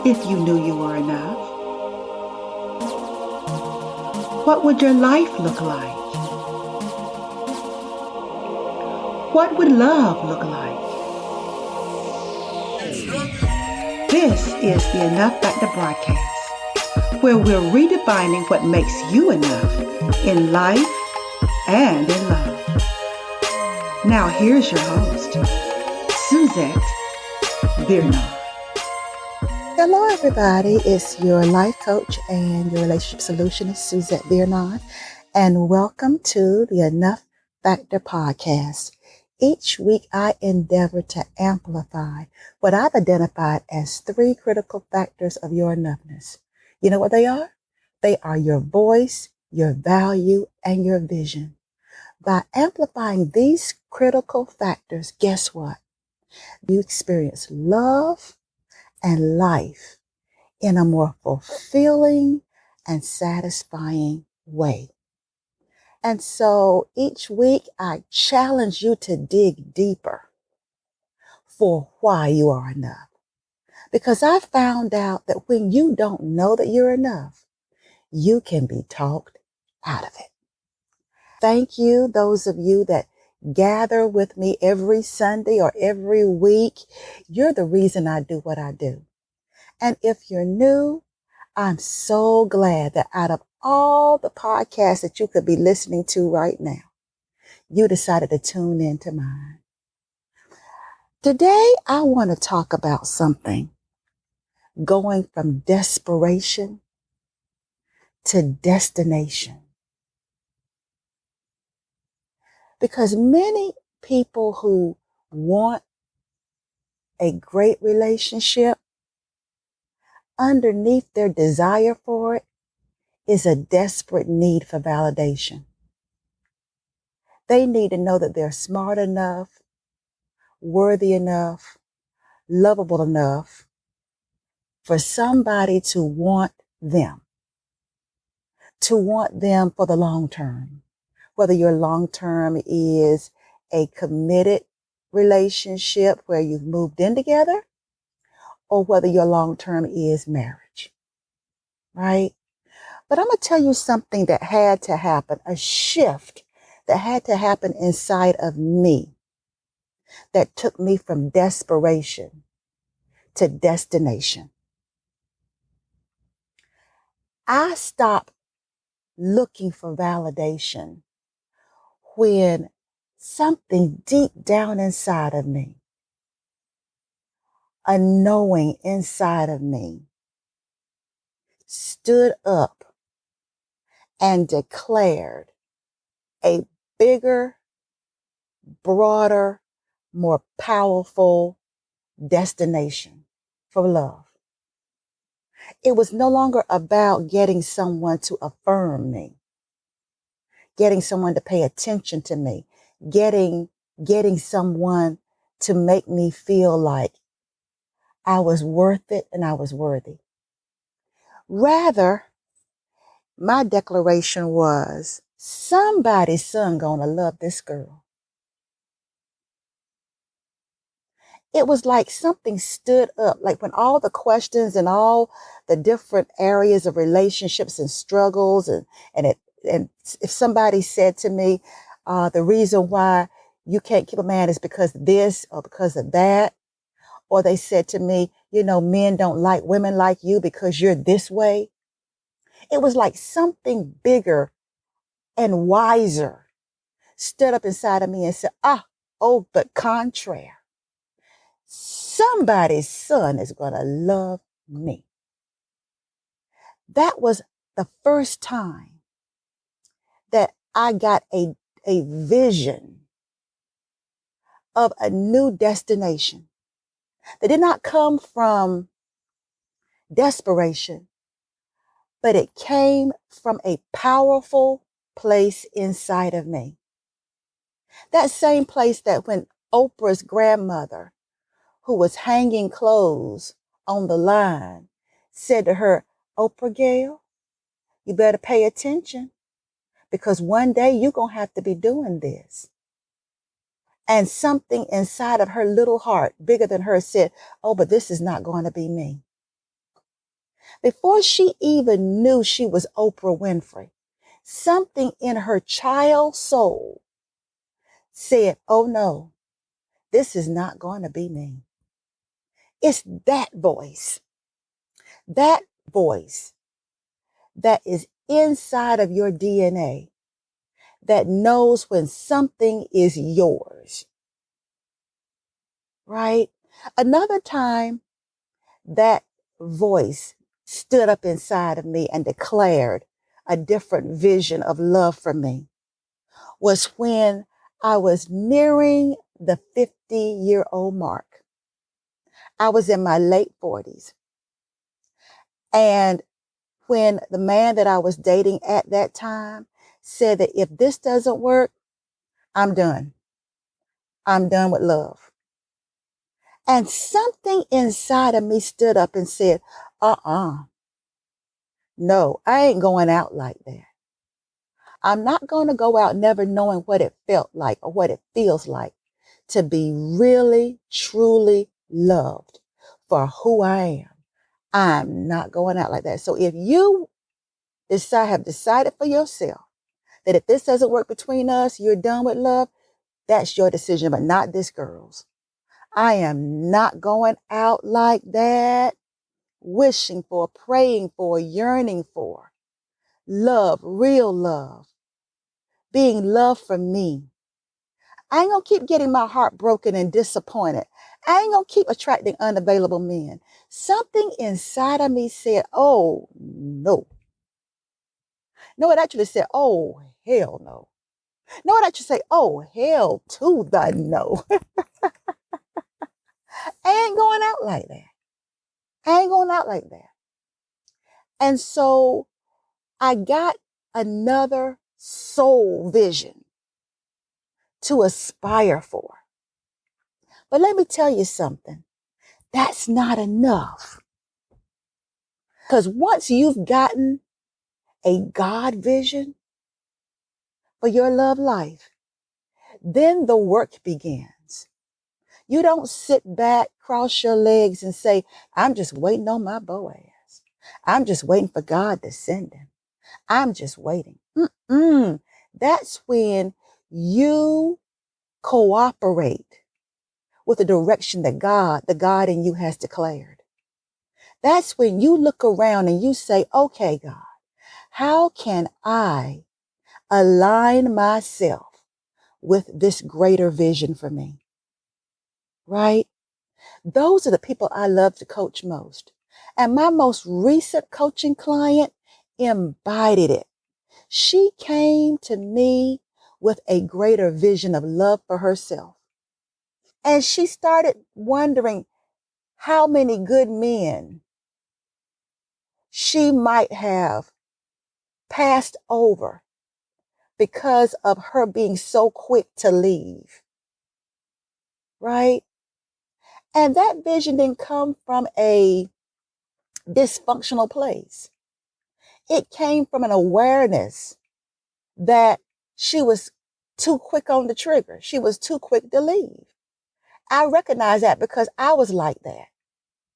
if you knew you were enough? What would your life look like? What would love look like? This is the Enough Factor broadcast, where we're redefining what makes you enough in life and in love. Now here's your host, Suzette Birnard. Hello, everybody. It's your life coach and your relationship solutionist, Suzette Birnard, and welcome to the Enough Factor podcast. Each week, I endeavor to amplify what I've identified as 3 critical factors of your enoughness. You know what they are? They are your voice, your value, and your vision. By amplifying these critical factors, guess what? You experience love and life in a more fulfilling and satisfying way. And so each week I challenge you to dig deeper for why you are enough. Because I found out that when you don't know that you're enough, you can be talked out of it. Thank you, those of you that gather with me every Sunday or every week. You're the reason I do what I do. And if you're new, I'm so glad that out of all the podcasts that you could be listening to right now, you decided to tune into mine. Today, I want to talk about something going from desperation to destination. Because many people who want a great relationship, underneath their desire for it is a desperate need for validation. They need to know that they're smart enough, worthy enough, lovable enough for somebody to want them for the long term. Whether your long term is a committed relationship where you've moved in together, or whether your long term is marriage, right? But I'm going to tell you something that had to happen, a shift that had to happen inside of me that took me from desperation to destination. I stopped looking for validation when something deep down inside of me, a knowing inside of me, stood up and declared a bigger, broader, more powerful destination for love. It was no longer about getting someone to affirm me, getting someone to pay attention to me, getting someone to make me feel like I was worth it and I was worthy. Rather, my declaration was, somebody's son gonna love this girl. It was like something stood up, like when all the questions and all the different areas of relationships and struggles and if somebody said to me, the reason why you can't keep a man is because of this or because of that, or they said to me, men don't like women like you because you're this way. It was like something bigger and wiser stood up inside of me and said, the contrary. Somebody's son is going to love me. That was the first time that I got a vision of a new destination that did not come from desperation, but it came from a powerful place inside of me. That same place that when Oprah's grandmother, who was hanging clothes on the line, said to her, Oprah Gail, you better pay attention because one day you're going to have to be doing this. And something inside of her little heart, bigger than her, said, but this is not going to be me. Before she even knew she was Oprah Winfrey, something in her child soul said, oh no, this is not going to be me. It's that voice that is inside of your DNA that knows when something is yours, right? Another time that voice stood up inside of me and declared a different vision of love for me was when I was nearing the 50-year-old mark. I was in my late 40s. And when the man that I was dating at that time said that if this doesn't work, I'm done. I'm done with love. And something inside of me stood up and said, no, I ain't going out like that. I'm not going to go out never knowing what it felt like or what it feels like to be really, truly loved for who I am. I'm not going out like that. So if you have decided for yourself that if this doesn't work between us, you're done with love, that's your decision, but not this girl's. I am not going out like that, wishing for, praying for, yearning for love, real love, being loved for me. I ain't gonna keep getting my heart broken and disappointed. I ain't gonna keep attracting unavailable men. Something inside of me said, oh, no. No, it actually said, oh, hell no. No, it actually said, oh, hell to the no. I ain't going out like that. I ain't going out like that. And so I got another soul vision to aspire for. But let me tell you something. That's not enough. Because once you've gotten a God vision for your love life, then the work begins. You don't sit back, cross your legs and say, I'm just waiting on my Boaz. I'm just waiting for God to send him. I'm just waiting. That's when you cooperate with the direction that the God in you has declared. That's when you look around and you say, okay, God, how can I align myself with this greater vision for me? Right? Those are the people I love to coach most. And my most recent coaching client embodied it. She came to me with a greater vision of love for herself. And she started wondering how many good men she might have passed over because of her being so quick to leave. Right? And that vision didn't come from a dysfunctional place. It came from an awareness that she was too quick on the trigger. She was too quick to leave. I recognize that because I was like that.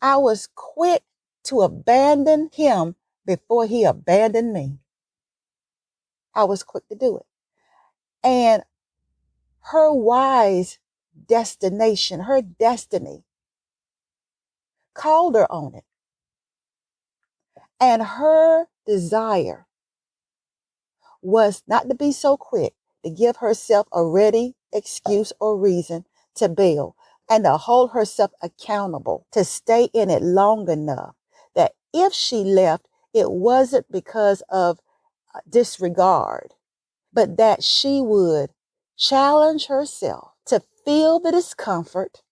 I was quick to abandon him before he abandoned me. I was quick to do it. And her wise destination, her destiny, called her on it. And her desire was not to be so quick, to give herself a ready excuse or reason to bail, and to hold herself accountable, to stay in it long enough that if she left, it wasn't because of disregard, but that she would challenge herself to feel the discomfort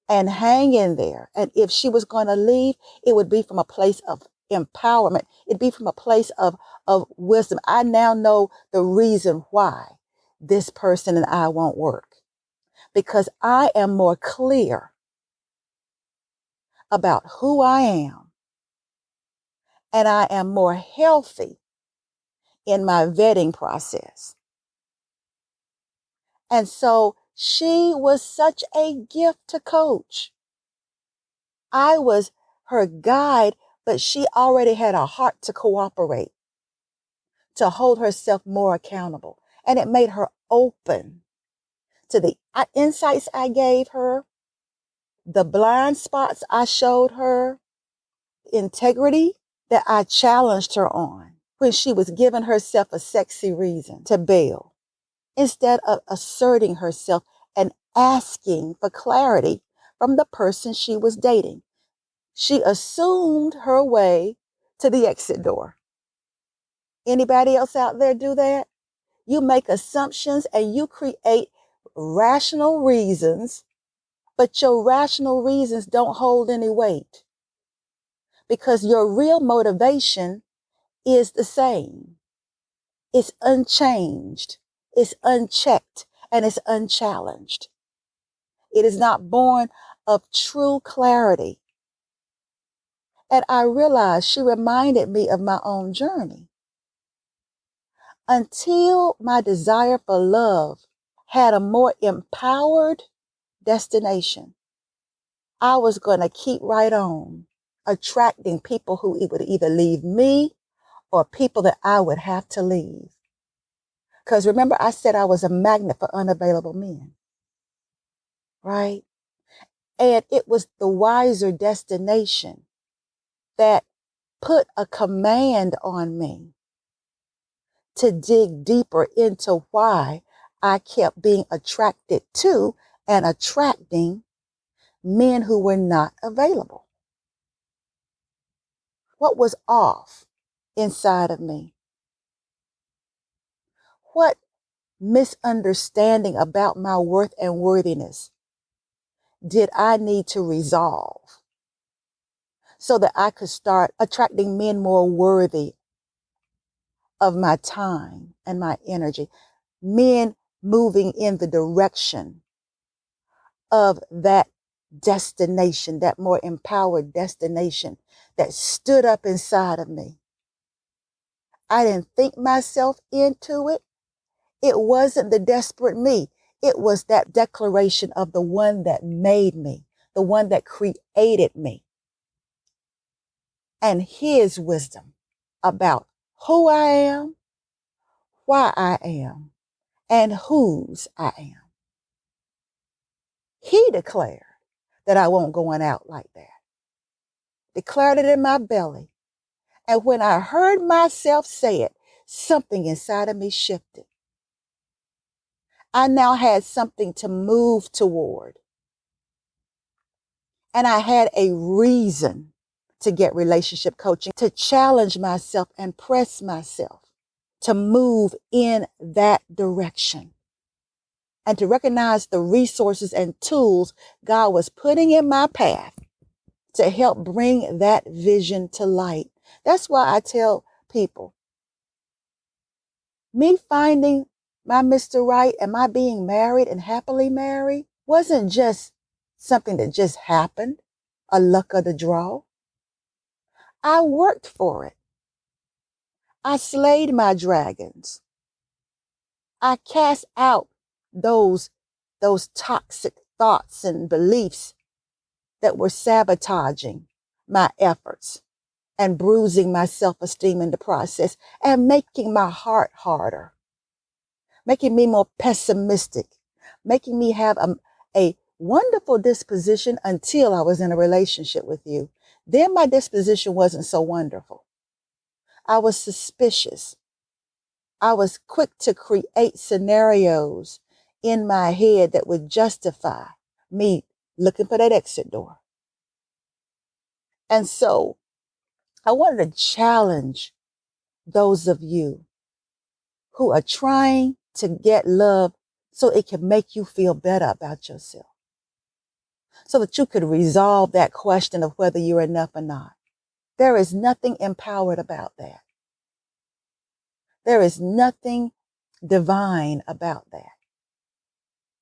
and hang in there. And if she was going to leave, it would be from a place of empowerment. It'd be from a place of wisdom. I now know the reason why this person and I won't work, because I am more clear about who I am, and I am more healthy in my vetting process. And so she was such a gift to coach. I was her guide, but she already had a heart to cooperate, to hold herself more accountable. And it made her open to the insights I gave her, the blind spots I showed her, integrity that I challenged her on when she was giving herself a sexy reason to bail, instead of asserting herself and asking for clarity from the person she was dating. She assumed her way to the exit door. Anybody else out there do that? You make assumptions and you create rational reasons, but your rational reasons don't hold any weight because your real motivation is the same. It's unchanged, it's unchecked, and it's unchallenged. It is not born of true clarity. And I realized she reminded me of my own journey. Until my desire for love had a more empowered destination, I was going to keep right on attracting people who would either leave me or people that I would have to leave. Because remember, I said I was a magnet for unavailable men, right? And it was the wiser destination that put a command on me to dig deeper into why I kept being attracted to and attracting men who were not available. What was off inside of me? What misunderstanding about my worth and worthiness did I need to resolve so that I could start attracting men more worthy of my time and my energy, men moving in the direction of that destination, that more empowered destination that stood up inside of me. I didn't think myself into it. It wasn't the desperate me. It was that declaration of the one that made me, the one that created me, and his wisdom about who I am, why I am, and whose I am. He declared that I won't going out like that. Declared it in my belly. And when I heard myself say it, something inside of me shifted. I now had something to move toward. And I had a reason to get relationship coaching, to challenge myself and press myself to move in that direction and to recognize the resources and tools God was putting in my path to help bring that vision to light. That's why I tell people, me finding my Mr. Right and my being married and happily married wasn't just something that just happened, a luck of the draw. I worked for it. I slayed my dragons. I cast out those toxic thoughts and beliefs that were sabotaging my efforts and bruising my self-esteem in the process and making my heart harder, making me more pessimistic, making me have a wonderful disposition until I was in a relationship with you. Then my disposition wasn't so wonderful. I was suspicious. I was quick to create scenarios in my head that would justify me looking for that exit door. And so I wanted to challenge those of you who are trying to get love so it can make you feel better about yourself, so that you could resolve that question of whether you're enough or not. There is nothing empowered about that. There is nothing divine about that.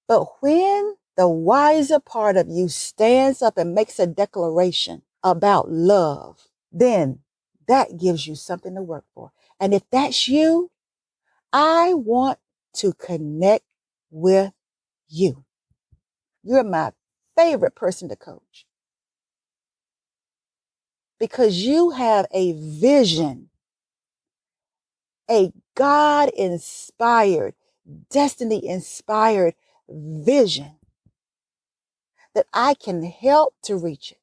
But when the wiser part of you stands up and makes a declaration about love, then that gives you something to work for. And if that's you, I want to connect with you. You're my favorite person to coach. because you have a vision, a God-inspired, destiny-inspired vision that I can help to reach it.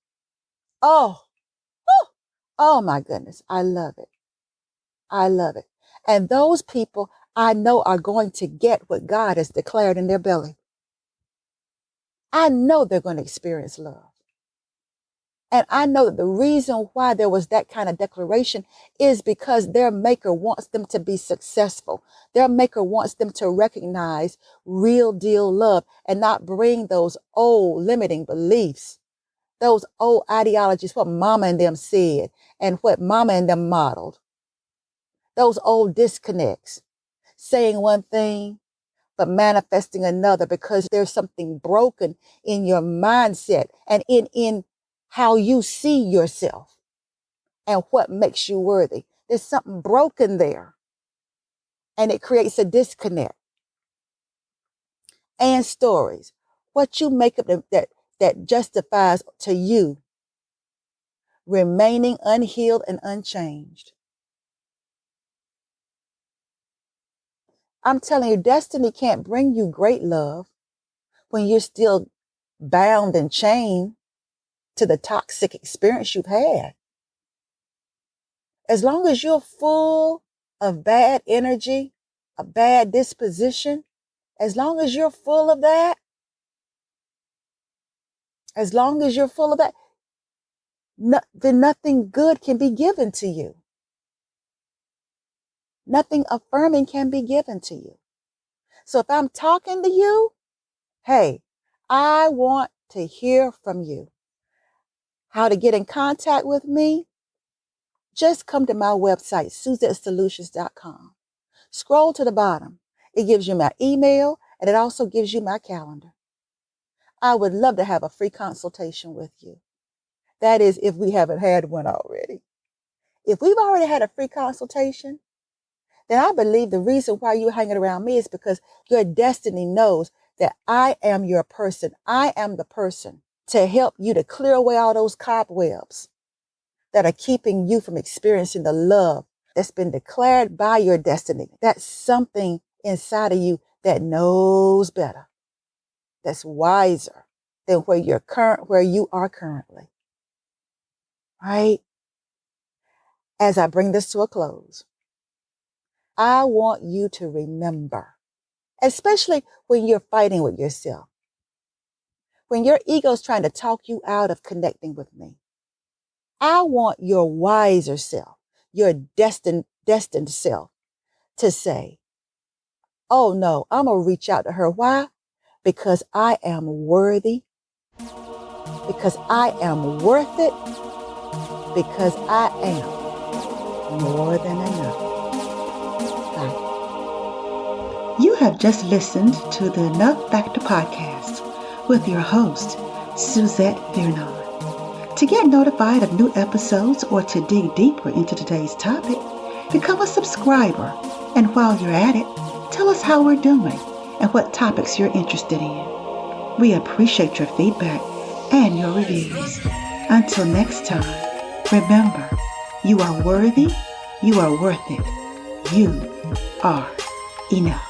Oh, oh my goodness. I love it. I love it. And those people I know are going to get what God has declared in their belly. I know they're going to experience love. And I know that the reason why there was that kind of declaration is because their maker wants them to be successful. Their maker wants them to recognize real deal love and not bring those old limiting beliefs, those old ideologies, what mama and them said and what mama and them modeled, those old disconnects, saying one thing, but manifesting another because there's something broken in your mindset and in how you see yourself and what makes you worthy. There's something broken there, and it creates a disconnect. And stories, what you make up that justifies to you remaining unhealed and unchanged. I'm telling you, destiny can't bring you great love when you're still bound and chained to the toxic experience you've had. As long as you're full of bad energy, a bad disposition, as long as you're full of that, then nothing good can be given to you. Nothing affirming can be given to you. So if I'm talking to you, hey, I want to hear from you. How to get in contact with me? Just come to my website, SuzetteSolutions.com. Scroll to the bottom. It gives you my email and it also gives you my calendar. I would love to have a free consultation with you. That is, if we haven't had one already. If we've already had a free consultation, then I believe the reason why you're hanging around me is because your destiny knows that I am your person. I am the person to help you to clear away all those cobwebs that are keeping you from experiencing the love that's been declared by your destiny. That's something inside of you that knows better, that's wiser than where you are currently. Right? As I bring this to a close, I want you to remember, especially when you're fighting with yourself, when your ego's trying to talk you out of connecting with me, I want your wiser self, your destined self to say, oh no, I'm going to reach out to her. Why? Because I am worthy, because I am worth it, because I am more than enough. You have just listened to the Enough Factor podcast with your host, Suzette Vernon. To get notified of new episodes or to dig deeper into today's topic, become a subscriber. And while you're at it, tell us how we're doing and what topics you're interested in. We appreciate your feedback and your reviews. Until next time, remember, you are worthy, you are worth it, you are enough.